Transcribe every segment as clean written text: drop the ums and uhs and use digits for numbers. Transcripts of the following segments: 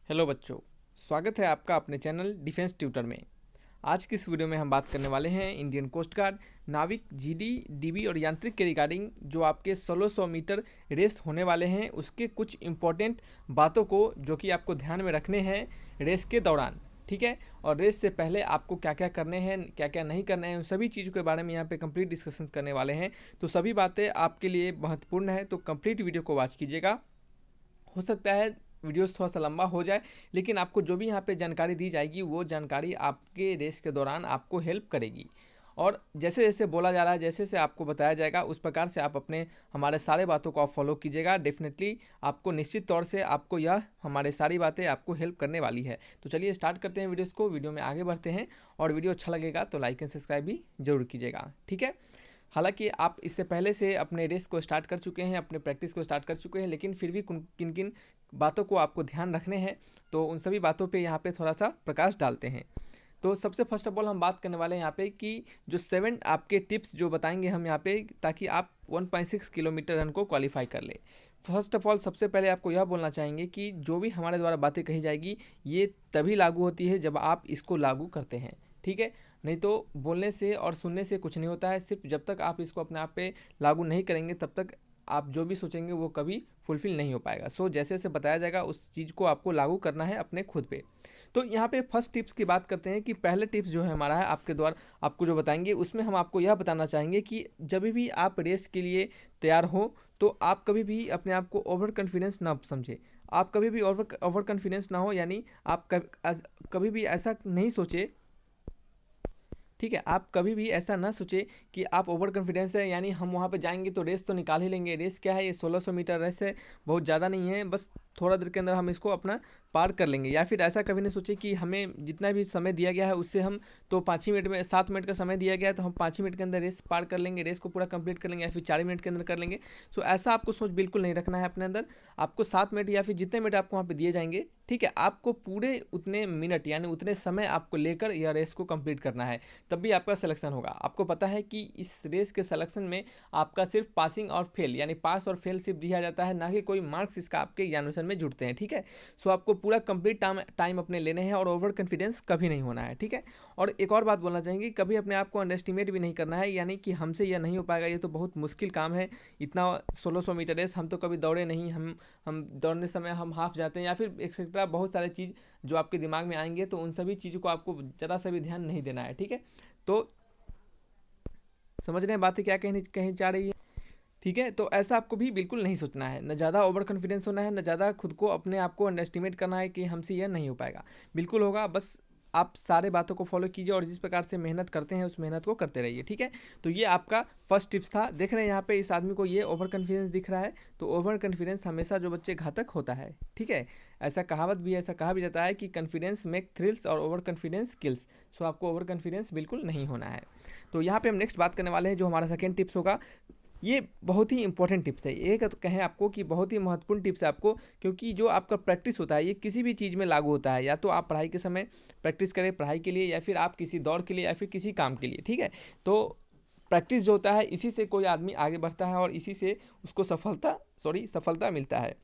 Hello बच्चों, स्वागत है आपका अपने चैनल डिफेंस ट्यूटर में। आज की इस वीडियो में हम बात करने वाले हैं इंडियन कोस्ट गार्ड नाविक जीडी डीबी और यांत्रिक के रिगार्डिंग जो आपके 1600 मीटर रेस होने वाले हैं उसके कुछ इम्पोर्टेंट बातों को जो कि आपको ध्यान में रखने हैं रेस के दौरान। ठीक है, और रेस से पहले आपको क्या क्या करने हैं, क्या क्या नहीं करने हैं, उन सभी चीज़ों के बारे में यहाँ पे कंप्लीट डिस्कशन करने वाले हैं। तो सभी बातें आपके लिए महत्वपूर्ण है, तो कंप्लीट वीडियो को वॉच कीजिएगा। हो सकता है वीडियोस थोड़ा सा लंबा हो जाए, लेकिन आपको जो भी यहाँ पे जानकारी दी जाएगी वो जानकारी आपके रेस के दौरान आपको हेल्प करेगी। और जैसे जैसे बोला जा रहा है, जैसे जैसे आपको बताया जाएगा, उस प्रकार से आप अपने हमारे सारे बातों को आप फॉलो कीजिएगा। डेफिनेटली आपको निश्चित तौर से आपको यह हमारे सारी बातें आपको हेल्प करने वाली है। तो चलिए स्टार्ट करते हैं वीडियोज़ को, वीडियो में आगे बढ़ते हैं। और वीडियो अच्छा लगेगा तो लाइक एंड सब्सक्राइब भी जरूर कीजिएगा। ठीक है, हालांकि आप इससे पहले से अपने रेस को स्टार्ट कर चुके हैं, अपने प्रैक्टिस को स्टार्ट कर चुके हैं, लेकिन फिर भी किन किन बातों को आपको ध्यान रखने हैं, तो उन सभी बातों पे यहाँ पे थोड़ा सा प्रकाश डालते हैं। तो सबसे फर्स्ट ऑफ ऑल हम बात करने वाले हैं यहाँ पे कि जो 7 आपके टिप्स जो बताएंगे हम यहाँ पे, ताकि आप 1.6 किलोमीटर रन को क्वालिफाई कर ले। फर्स्ट ऑफ ऑल सबसे पहले आपको यह बोलना चाहेंगे कि जो भी हमारे द्वारा बातें कही जाएगी ये तभी लागू होती है जब आप इसको लागू करते हैं। ठीक है, नहीं तो बोलने से और सुनने से कुछ नहीं होता है। सिर्फ जब तक आप इसको अपने आप पे लागू नहीं करेंगे तब तक आप जो भी सोचेंगे वो कभी फुलफिल नहीं हो पाएगा। सो जैसे जैसे बताया जाएगा उस चीज़ को आपको लागू करना है अपने खुद पे। तो यहाँ पे फर्स्ट टिप्स की बात करते हैं कि पहले टिप्स जो है हमारा है आपके द्वारा आपको जो बताएंगे, उसमें हम आपको यह बताना चाहेंगे कि जब भी आप रेस के लिए तैयार हो तो आप कभी भी अपने आप को ओवर कॉन्फिडेंस ना समझे। आप कभी भी ओवर कॉन्फिडेंस ना हो, यानी आप कभी भी ऐसा नहीं सोचे। ठीक है, आप कभी भी ऐसा ना सोचे कि आप ओवर कॉन्फिडेंस है, यानी हम वहाँ पे जाएंगे तो रेस तो निकाल ही लेंगे। रेस क्या है, ये 1600 मीटर रेस है, बहुत ज़्यादा नहीं है, बस थोड़ा देर के अंदर हम इसको अपना पार कर लेंगे। या फिर ऐसा कभी नहीं सोचे कि हमें जितना भी समय दिया गया है उससे हम तो 5 ही मिनट में 7 मिनट का समय दिया गया है तो हम 5 ही मिनट के अंदर रेस पार कर लेंगे, रेस को पूरा कंप्लीट कर लेंगे, या फिर 4 मिनट के अंदर कर लेंगे। सो ऐसा आपको सोच बिल्कुल नहीं रखना है अपने अंदर। आपको 7 मिनट या फिर जितने मिनट आपको वहाँ पर दिए जाएंगे, ठीक है, आपको पूरे उतने मिनट यानी उतने समय आपको लेकर यह रेस को कंप्लीट करना है, तब भी आपका सिलेक्शन होगा। आपको पता है कि इस रेस के सिलेक्शन में आपका सिर्फ पासिंग और फेल यानी पास और फेल सिर्फ दिया जाता है, ना कि कोई मार्क्स इसका आपके एग्जामिनेशन में जुड़ते हैं। ठीक है, सो आपको पूरा कंप्लीट टाइम अपने लेने हैं और ओवर कॉन्फिडेंस कभी नहीं होना है। ठीक है, और एक और बात बोलना चाहेंगे, कभी अपने आप को अंडर एस्टिमेट भी नहीं करना है, यानी कि हमसे यह नहीं हो पाएगा, ये तो बहुत मुश्किल काम है, इतना 1600 मीटर रेस हम तो कभी दौड़े नहीं, हम दौड़ने समय हम हाफ जाते हैं, या फिर एक्सेट्रा बहुत सारे चीज़ जो आपके दिमाग में आएंगे, तो उन सभी चीज़ों को आपको ज़रा सा भी ध्यान नहीं देना है। ठीक है, तो समझ रहे हैं बातें क्या कहीं जा रही है। ठीक है, तो ऐसा आपको भी बिल्कुल नहीं सोचना है, न ज़्यादा ओवर कॉन्फिडेंस होना है, न ज़्यादा खुद को अपने आप को अंडर एस्टिमेट करना है कि हमसे यह नहीं हो पाएगा। बिल्कुल होगा, बस आप सारे बातों को फॉलो कीजिए और जिस प्रकार से मेहनत करते हैं उस मेहनत को करते रहिए। ठीक है, तो ये आपका फर्स्ट टिप्स था। देख रहे हैं यहाँ पे इस आदमी को ये ओवर कॉन्फिडेंस दिख रहा है, तो ओवर कॉन्फिडेंस हमेशा जो बच्चे घातक होता है। ठीक है, ऐसा कहावत भी ऐसा कहा भी जाता है कि कॉन्फिडेंस मेक थ्रिल्स और ओवर कॉन्फिडेंस किल्स। सो आपको ओवर कॉन्फिडेंस बिल्कुल नहीं होना है। तो यहाँ पे हम नेक्स्ट बात करने वाले हैं, जो हमारा सेकेंड टिप्स होगा। ये बहुत ही इंपॉर्टेंट टिप्स है, ये कहें आपको कि बहुत ही महत्वपूर्ण टिप्स है आपको, क्योंकि जो आपका प्रैक्टिस होता है ये किसी भी चीज़ में लागू होता है। या तो आप पढ़ाई के समय प्रैक्टिस करें पढ़ाई के लिए, या फिर आप किसी दौड़ के लिए, या फिर किसी काम के लिए। ठीक है, तो प्रैक्टिस जो होता है इसी से कोई आदमी आगे बढ़ता है और इसी से उसको सफलता मिलता है।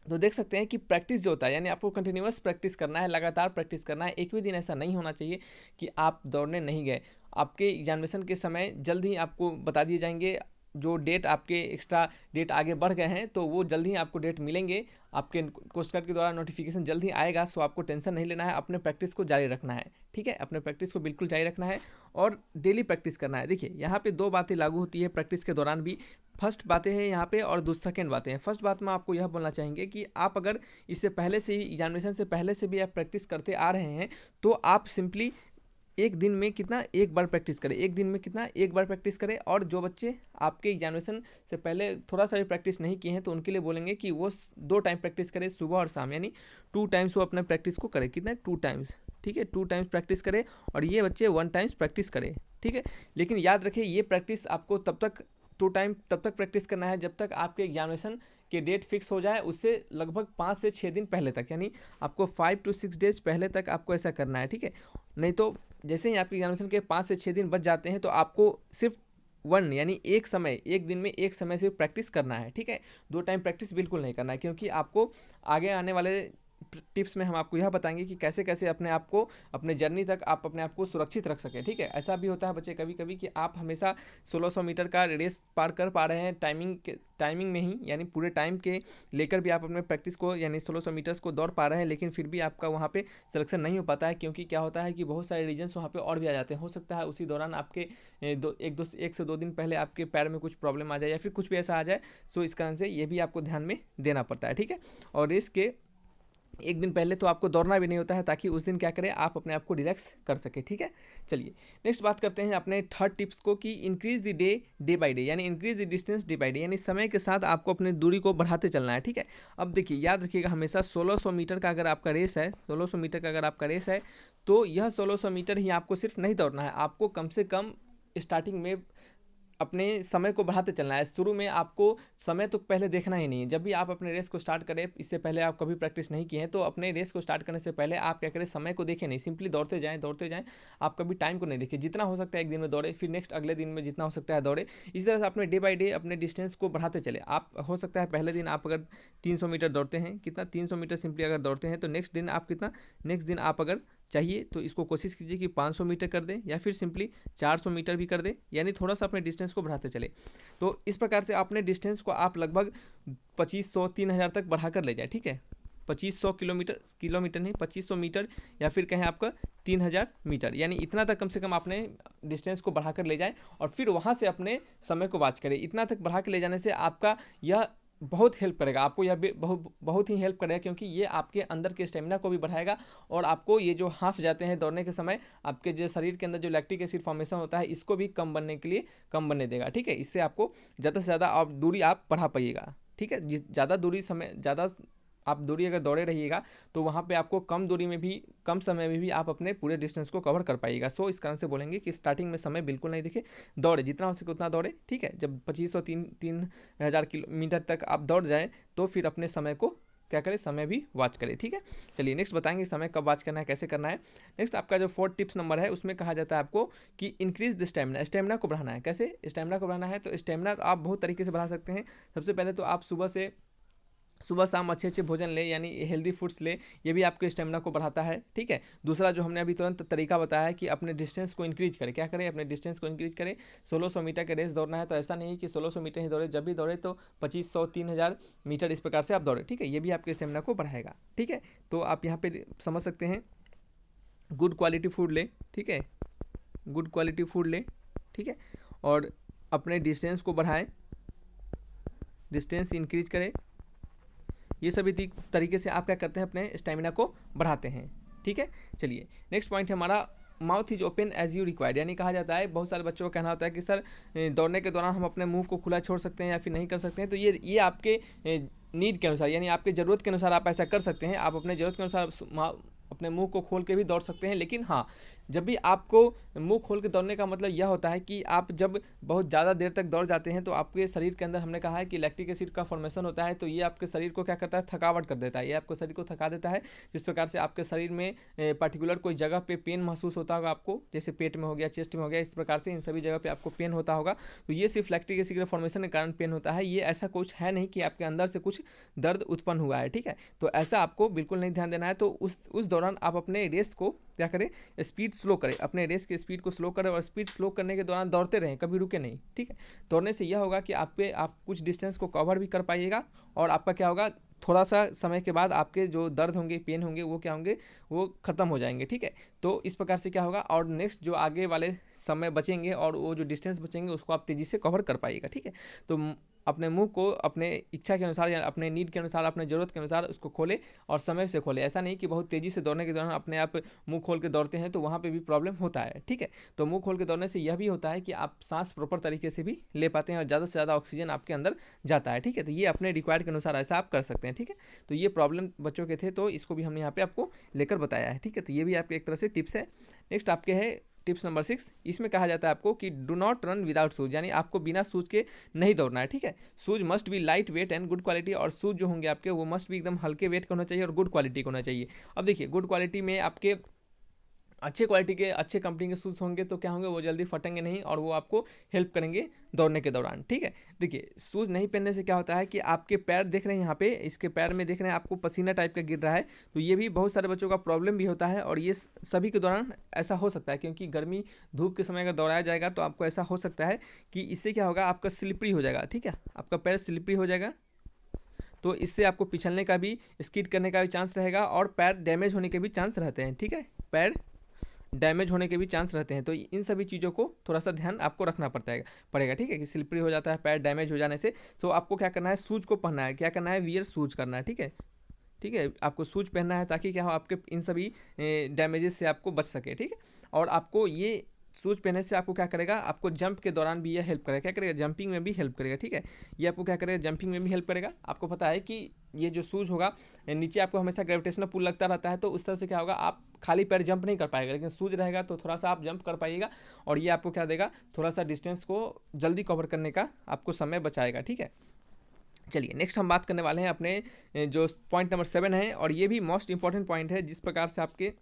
तो देख सकते हैं कि प्रैक्टिस जो होता है, यानी आपको कंटिन्यूअस प्रैक्टिस करना है, लगातार प्रैक्टिस करना है। एक भी दिन ऐसा नहीं होना चाहिए कि आप दौड़ने नहीं गए। आपके एग्जामिनेशन के समय जल्द ही आपको बता दिए जाएंगे, जो डेट आपके एक्स्ट्रा डेट आगे बढ़ गए हैं तो वो जल्द ही आपको डेट मिलेंगे, आपके कोस्ट गार्ड के द्वारा नोटिफिकेशन जल्द ही आएगा। सो आपको टेंशन नहीं लेना है, अपने प्रैक्टिस को जारी रखना है। ठीक है, अपने प्रैक्टिस को बिल्कुल जारी रखना है और डेली प्रैक्टिस करना है। देखिए यहाँ पे 2 बातें लागू होती है प्रैक्टिस के दौरान भी। फर्स्ट बातें हैं यहाँ पे और सेकेंड बातें हैं। फर्स्ट बात में आपको यह बोलना चाहेंगे कि आप अगर इससे पहले से ही एग्जामिनेशन से पहले से भी आप प्रैक्टिस करते आ रहे हैं, तो आप सिंपली एक दिन में कितना एक बार प्रैक्टिस करें, एक दिन में कितना एक बार प्रैक्टिस करें। और जो बच्चे आपके एग्जामिनेशन से पहले थोड़ा सा भी प्रैक्टिस नहीं किए हैं तो उनके लिए बोलेंगे कि वो 2 टाइम प्रैक्टिस करें, सुबह और शाम, यानी 2 टाइम्स वो अपने प्रैक्टिस को करें। कितना 2 टाइम्स। ठीक है, 2 टाइम्स प्रैक्टिस करें और ये बच्चे 1 टाइम्स प्रैक्टिस करें। ठीक है, लेकिन याद रखिए ये प्रैक्टिस आपको तब तक प्रैक्टिस करना है जब तक आपके एग्जामिनेशन के डेट फिक्स हो जाए, उससे लगभग 5 से 6 दिन पहले तक, यानी आपको 5 to 6 डेज पहले तक आपको ऐसा करना है। ठीक है, नहीं तो जैसे ही आपके एग्जामिनेशन के 5 से 6 दिन बच जाते हैं तो आपको सिर्फ यानी एक दिन में एक समय से प्रैक्टिस करना है। ठीक है, 2 टाइम प्रैक्टिस बिल्कुल नहीं करना है, क्योंकि आपको आगे आने वाले टिप्स में हम आपको यह बताएंगे कि कैसे कैसे अपने आप को अपने जर्नी तक आप अपने आप को सुरक्षित रख सकें। ठीक है, ऐसा भी होता है बच्चे कभी कभी कि आप हमेशा 1600 मीटर का रेस पार कर पा रहे हैं टाइमिंग में ही, यानी पूरे टाइम के लेकर भी आप अपने प्रैक्टिस को यानी 1600 मीटर्स को दौड़ पा रहे हैं, लेकिन फिर भी आपका वहाँ पे सिलेक्शन नहीं हो पाता है, क्योंकि क्या होता है कि बहुत सारे रीजन्स वहाँ पे और भी आ जाते हैं। हो सकता है उसी दौरान आपके एक से दो दिन पहले आपके पैर में कुछ प्रॉब्लम आ जाए या फिर कुछ भी ऐसा आ जाए, सो इस कारण से ये भी आपको ध्यान में देना पड़ता है। ठीक है, और रेस के एक दिन पहले तो आपको दौड़ना भी नहीं होता है, ताकि उस दिन क्या करें आप अपने आप को रिलैक्स कर सके। ठीक है, चलिए नेक्स्ट बात करते हैं अपने थर्ड टिप्स को कि increase the day by day, यानी increase the distance day by day, यानी समय के साथ आपको अपनी दूरी को बढ़ाते चलना है। ठीक है, अब देखिए याद रखिएगा हमेशा 1600 मीटर का अगर आपका रेस है, 1600 मीटर का अगर आपका रेस है, तो यह 1600 मीटर ही आपको सिर्फ नहीं दौड़ना है, आपको कम से कम स्टार्टिंग में अपने समय को बढ़ाते चलना है। शुरू में आपको समय तो पहले देखना ही नहीं है। जब भी आप अपने रेस को स्टार्ट करें, इससे पहले आप कभी प्रैक्टिस नहीं किए हैं, तो अपने रेस को स्टार्ट करने से पहले आप क्या करें, समय को देखें नहीं, सिंपली दौड़ते जाएं। आप कभी टाइम को नहीं देखें, जितना हो सकता है एक दिन में दौड़े, फिर नेक्स्ट अगले दिन में जितना हो सकता है दौड़े। इसी तरह से अपने डे बाई डे अपने डिस्टेंस को बढ़ाते चले। आप हो सकता है पहले दिन आप अगर 300 मीटर दौड़ते हैं, कितना 300 मीटर सिंपली अगर दौड़ते हैं, तो नेक्स्ट दिन आप अगर चाहिए तो इसको कोशिश कीजिए कि 500 मीटर कर दें, या फिर सिंपली 400 मीटर भी कर दें, यानी थोड़ा सा अपने डिस्टेंस को बढ़ाते चले। तो इस प्रकार से अपने डिस्टेंस को आप लगभग 2500 3000 तक बढ़ा कर ले जाए। ठीक है, 2500 किलोमीटर नहीं, 2500 मीटर या फिर कहें आपका 3000 मीटर, यानी इतना तक कम से कम आपने डिस्टेंस को बढ़ा कर ले जाए, और फिर वहाँ से अपने समय को वॉच करें। इतना तक बढ़ा के ले जाने से आपका यह बहुत हेल्प करेगा, आपको यह बहुत ही हेल्प करेगा, क्योंकि ये आपके अंदर के स्टेमिना को भी बढ़ाएगा, और आपको ये जो हाफ जाते हैं दौड़ने के समय, आपके जो शरीर के अंदर जो लैक्टिक एसिड फॉर्मेशन होता है, इसको भी कम बनने देगा। ठीक है, इससे आपको ज़्यादा से ज़्यादा आप दूरी आप बढ़ा पाइएगा। ठीक है, ज़्यादा आप दूरी अगर दौड़े रहिएगा, तो वहाँ पे आपको कम समय में भी आप अपने पूरे डिस्टेंस को कवर कर पाइएगा। सो इस कारण से बोलेंगे कि स्टार्टिंग में समय बिल्कुल नहीं देखे, दौड़े जितना हो सके उतना दौड़े। ठीक है, जब 2500 किलोमीटर तक आप दौड़ जाएँ, तो फिर अपने समय को क्या करें, समय भी वॉच करें। ठीक है, चलिए नेक्स्ट बताएंगे समय कब वॉच करना है, कैसे करना है। नेक्स्ट आपका जो 4th टिप्स नंबर है, उसमें कहा जाता है आपको कि इंक्रीज द स्टेमिना को बढ़ाना है। कैसे स्टेमिना को बढ़ाना है, तो स्टेमिना आप बहुत तरीके से बढ़ा सकते हैं। सबसे पहले तो आप सुबह शाम अच्छे भोजन ले, यानी हेल्दी फूड्स ले, ये भी आपके स्टेमिना को बढ़ाता है। ठीक है, दूसरा जो हमने अभी तुरंत तरीका बताया है कि अपने डिस्टेंस को इंक्रीज करें। क्या करें, अपने डिस्टेंस को इंक्रीज करें। 1600 मीटर का रेस दौड़ना है, तो ऐसा नहीं कि 1600 मीटर ही दौड़े, जब भी दौड़े तो 2500 3000 मीटर इस प्रकार से आप दौड़े। ठीक है, ये भी आपके स्टेमिना को बढ़ाएगा। ठीक है, तो आप यहाँ पे समझ सकते हैं, गुड क्वालिटी फूड ले। ठीक है, गुड क्वालिटी फूड ले। ठीक है, और अपने डिस्टेंस को बढ़ाएं, डिस्टेंस इंक्रीज करें। ये सभी तरीके से आप क्या करते हैं, अपने स्टेमिना को बढ़ाते हैं। ठीक है, चलिए नेक्स्ट पॉइंट है हमारा, mouth is open as you required, यानी कहा जाता है, बहुत सारे बच्चों का कहना होता है कि सर दौड़ने के दौरान हम अपने मुंह को खुला छोड़ सकते हैं या फिर नहीं कर सकते हैं। तो ये आपके नीड के अनुसार, यानी आपके ज़रूरत के अनुसार आप ऐसा कर सकते हैं। आप अपने ज़रूरत के अनुसार अपने मुंह को खोल के भी दौड़ सकते हैं, लेकिन हाँ, जब भी आपको मुंह खोल के दौड़ने का मतलब यह होता है कि आप जब बहुत ज़्यादा देर तक दौड़ जाते हैं, तो आपके शरीर के अंदर हमने कहा है कि लैक्टिक एसिड का फॉर्मेशन होता है, तो ये आपके शरीर को क्या करता है, थकावट कर देता है। ये आपको शरीर को थका देता है, जिस प्रकार से आपके शरीर में पर्टिकुलर कोई जगह पे पेन महसूस होता होगा आपको, जैसे पेट में हो गया, चेस्ट में हो गया, इस प्रकार से इन सभी जगह पे आपको पेन होता होगा। तो ये सिर्फ लैक्टिक एसिड के फॉर्मेशन के कारण पेन होता है, ये ऐसा कुछ है नहीं कि आपके अंदर से कुछ दर्द उत्पन्न हुआ है। ठीक है, तो ऐसा आपको बिल्कुल नहीं ध्यान देना है। तो उस दौरान आप अपने रेस को क्या करें, स्पीड स्लो करें, अपने रेस की स्पीड को स्लो करें, और स्पीड स्लो करने के दौरान दौड़ते रहें, कभी रुके नहीं। ठीक है, दौड़ने से यह होगा कि आप कुछ डिस्टेंस को कवर भी कर पाइएगा, और आपका क्या होगा, थोड़ा सा समय के बाद आपके जो दर्द होंगे, पेन होंगे, वो क्या होंगे, वो ख़त्म हो जाएंगे। ठीक है, तो इस प्रकार से क्या होगा, और नेक्स्ट जो आगे वाले समय बचेंगे और वो जो डिस्टेंस बचेंगे, उसको आप तेज़ी से कवर कर पाइएगा। ठीक है, तो अपने मुंह को अपने इच्छा के अनुसार या अपने नीड के अनुसार, अपने ज़रूरत के अनुसार उसको खोले और समय से खोले। ऐसा नहीं कि बहुत तेज़ी से दौड़ने के दौरान अपने आप मुंह खोल के दौड़ते हैं, तो वहाँ पे भी प्रॉब्लम होता है। ठीक है, तो मुंह खोल के दौड़ने से यह भी होता है कि आप सांस प्रॉपर तरीके से भी ले पाते हैं, और ज़्यादा से ज़्यादा ऑक्सीजन आपके अंदर जाता है। ठीक है, तो ये अपने रिक्वायर्ड के अनुसार ऐसा आप कर सकते हैं। ठीक है, तो ये प्रॉब्लम बच्चों के थे, तो इसको भी हमने यहाँ पे आपको लेकर बताया है। ठीक है, तो ये भी आपके एक तरह से टिप्स है। नेक्स्ट आपके है टिप्स नंबर 6, इसमें कहा जाता है आपको कि do not run without shoes, यानी आपको बिना शूज के नहीं दौड़ना है। ठीक है, shoes must be light weight and good quality, और शूज जो होंगे आपके वो मस्ट भी एकदम हल्के वेट का होना चाहिए और गुड क्वालिटी का होना चाहिए। अब देखिए, गुड क्वालिटी में आपके अच्छे क्वालिटी के अच्छे कंपनी के शूज़ होंगे तो क्या होंगे, वो जल्दी फटेंगे नहीं और वो आपको हेल्प करेंगे दौड़ने के दौरान। ठीक है, देखिए शूज़ नहीं पहनने से क्या होता है कि आपके पैर देख रहे हैं, यहाँ पे इसके पैर में देख रहे हैं आपको पसीना टाइप का गिर रहा है, तो ये भी बहुत सारे बच्चों का प्रॉब्लम भी होता है और ये सभी के दौरान ऐसा हो सकता है, क्योंकि गर्मी धूप के समय अगर दौड़ाया जाएगा तो आपको ऐसा हो सकता है कि इससे क्या होगा, आपका स्लिपरी हो जाएगा। ठीक है, आपका पैर स्लिपरी हो जाएगा, तो इससे आपको पिछलने का भी, स्किड करने का भी चांस रहेगा और पैर डैमेज होने के भी चांस रहते हैं। ठीक है, पैर डैमेज होने के भी चांस रहते हैं, तो इन सभी चीज़ों को थोड़ा सा ध्यान आपको रखना पड़ेगा। ठीक है, कि स्लिपरी हो जाता है पैर डैमेज हो जाने से, तो आपको क्या करना है, शूज़ को पहनना है, क्या करना है, वियर शूज़ करना है। ठीक है, आपको शूज़ पहनना है ताकि क्या हो, आपके इन सभी डैमेजेस से आपको बच सके। ठीक है, और आपको ये शूज़ पहनने से आपको क्या करेगा, आपको जंप के दौरान भी ये हेल्प करेगा, क्या करेगा, जंपिंग में भी हेल्प करेगा। ठीक है, ये आपको क्या करेगा, जंपिंग में भी हेल्प करेगा। आपको पता है कि ये जो शूज़ होगा, नीचे आपको हमेशा ग्रेविटेशनल पुल लगता रहता है, तो उस तरह से क्या होगा, आप खाली पैर जंप नहीं कर पाएगा, लेकिन शूज़ रहेगा तो थोड़ा सा आप जंप कर पाइएगा और ये आपको क्या देगा, थोड़ा सा डिस्टेंस को जल्दी कवर करने का आपको समय बचाएगा। ठीक है, चलिए नेक्स्ट हम बात करने वाले हैं अपने जो पॉइंट नंबर 7 है, और ये भी मोस्ट इंपॉर्टेंट पॉइंट है, जिस प्रकार से आपके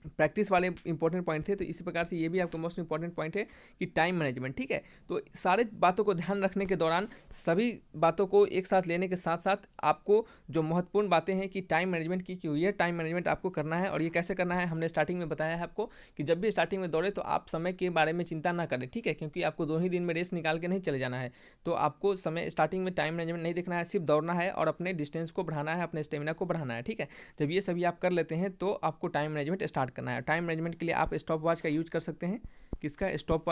प्रैक्टिस वाले इंपॉर्टेंट पॉइंट थे, तो इसी प्रकार से ये भी आपका मोस्ट इंपॉर्टेंट पॉइंट है कि टाइम मैनेजमेंट। ठीक है, तो सारे बातों को ध्यान रखने के दौरान सभी बातों को एक साथ लेने के साथ साथ आपको जो महत्वपूर्ण बातें हैं कि टाइम मैनेजमेंट की क्यों, ये टाइम मैनेजमेंट आपको करना है। और ये कैसे करना है, हमने स्टार्टिंग में बताया है आपको कि जब भी स्टार्टिंग में दौड़े तो आप समय के बारे में चिंता ना करें। ठीक है, क्योंकि आपको 2 ही दिन में रेस निकाल के नहीं चले जाना है, तो आपको समय स्टार्टिंग में टाइम मैनेजमेंट नहीं देखना है, सिर्फ दौड़ना है और अपने डिस्टेंस को बढ़ाना है, अपने स्टेमिना को बढ़ाना है। ठीक है, जब ये सभी आप कर लेते हैं तो आपको टाइम मैनेजमेंट स्टार्ट करना है। टाइम मैनेजमेंट के लिए आप स्टॉप वॉच का यूज कर सकते हैं, किसका, स्टॉप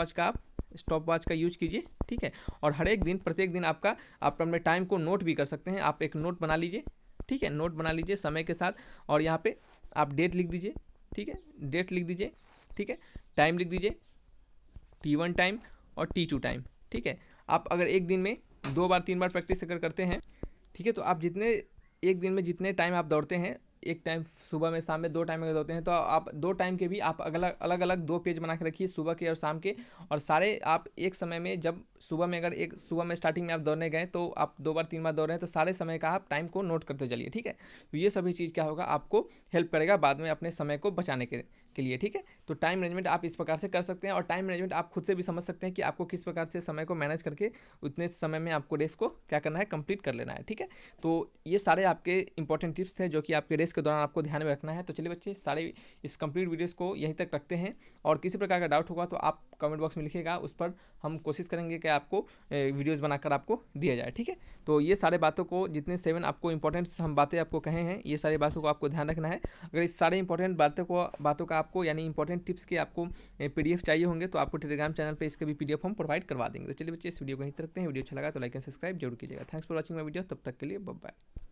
वॉच का यूज कीजिए। ठीक है, और हर एक दिन, प्रत्येक दिन आप अपने टाइम को नोट भी कर सकते हैं, आप एक नोट बना लीजिए। ठीक है, नोट बना लीजिए समय के साथ, और यहाँ पे आप डेट लिख दीजिए। ठीक है, डेट लिख दीजिए। ठीक है, टाइम लिख दीजिए, T1 टाइम और T2 टाइम। ठीक है, आप अगर एक दिन में 2 बार 3 बार प्रैक्टिस अगर करते हैं, ठीक है, तो आप एक दिन में जितने टाइम आप दौड़ते हैं, एक टाइम सुबह में, शाम में 2 टाइम अगर दौड़ते हैं, तो आप 2 टाइम के भी आप अलग अलग 2 पेज बना के रखिए, सुबह के और शाम के। और सारे आप एक समय में, जब सुबह में, अगर सुबह में स्टार्टिंग में आप दौड़ने गए तो आप 2 बार 3 बार दौड़ रहे हैं, तो सारे समय का आप टाइम को नोट करते चलिए। ठीक है, तो ये सभी चीज़ क्या होगा, आपको हेल्प करेगा बाद में अपने समय को बचाने के लिए। ठीक है, तो टाइम मैनेजमेंट आप इस प्रकार से कर सकते हैं, और टाइम मैनेजमेंट आप खुद से भी समझ सकते हैं कि आपको किस प्रकार से समय को मैनेज करके उतने समय में आपको रेस को क्या करना है, कंप्लीट कर लेना है। ठीक है, तो ये सारे आपके इंपॉर्टेंट टिप्स थे जो कि आपके रेस के दौरान आपको ध्यान में रखना है। तो चलिए बच्चे, सारे इस कंप्लीट वीडियोस को यहीं तक रखते हैं, और किसी प्रकार का डाउट होगा तो आप कमेंट बॉक्स में लिखिएगा, उस पर हम कोशिश करेंगे कि आपको वीडियोस बनाकर आपको दिया जाए। ठीक है, तो ये सारे बातों को, जितने 7 आपको इंपॉर्टेंट हम बातें आपको कहे हैं, ये सारी बातों को आपको ध्यान रखना है। अगर इस सारे इंपॉर्टेंट बातों का आपको, यानी इंपॉर्टेंट टिप्स के आपको PDF चाहिए होंगे, तो आपको टेलीग्राम चैनल पे इसके भी PDF हम प्रोवाइड करवा देंगे। तो चलिए बच्चे, इस वीडियो को यहीं तक रखते हैं। वीडियो अच्छा लगा तो लाइक एंड सब्सक्राइब जरूर कीजिएगा। Thanks for watching my video, तब तक के लिए बाय बाय।